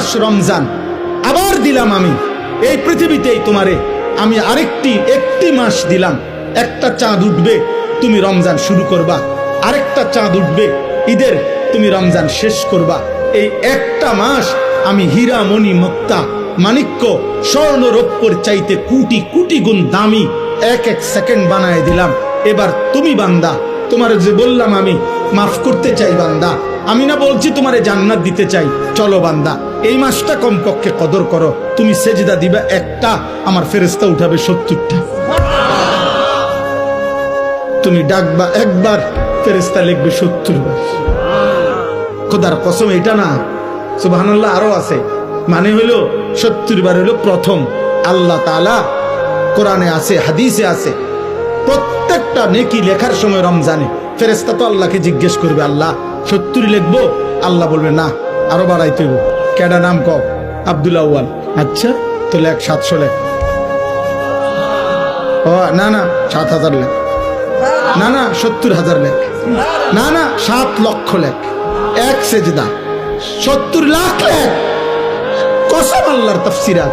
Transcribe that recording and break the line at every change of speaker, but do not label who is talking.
মাস রমজান আবার দিলাম আমি এই পৃথিবীতেই তোমারে, আমি একটি মাস দিলাম, একটা চাঁদ উঠবে তুমি রমজান শুরু করবা, আরেকটা চাঁদ উঠবে ঈদের তুমি রমজান শেষ করবা। এই একটা মাস আমি হীরা মণি মুক্তা মাণিক্য স্বর্ণ রৌপ্যর চাইতে কোটি কোটি গুণ দামি এক সেকেন্ড বানায় দিলাম। এবার তুমি বান্দা, তোমার যে বললাম আমি মাফ করতে চাই বান্দা, আমি না বলছি তোমারে জান্নাত দিতে চাই, চলো বান্দা এই মাসটা কমপক্ষে কদর করো। তুমি সেজদা দিবা একটা, আমার ফেরেশতা উঠাবে 70টা। তুমি ডাকবা একবার, ফেরেশতা লিখবে 70 বার। খোদার কসম এটা না, সুবহানাল্লাহ আরো আছে, মানে হলো 70 বার হলো প্রথম। আল্লাহ তাআলা কোরআনে আছে, হাদিসে আছে, প্রত্যেকটা নেকি লেখার সময় রমজানে ফেরেশতা তো আল্লাহকে জিজ্ঞেস করবে, আল্লাহ 70 লিখবো? আল্লাহ বলবে না, আরো বাড়াইতে হইব। কেডা নাম কও? আব্দুল আউয়াল। আচ্ছা তো লেখ 700 লেখ। ও না না 7000 লেখ, না না 70,000 লেখ, না না 7 লক্ষ লেখ, এক সেজদা 70 লাখ লেখ। কসম আল্লাহর তাফসীর আছে।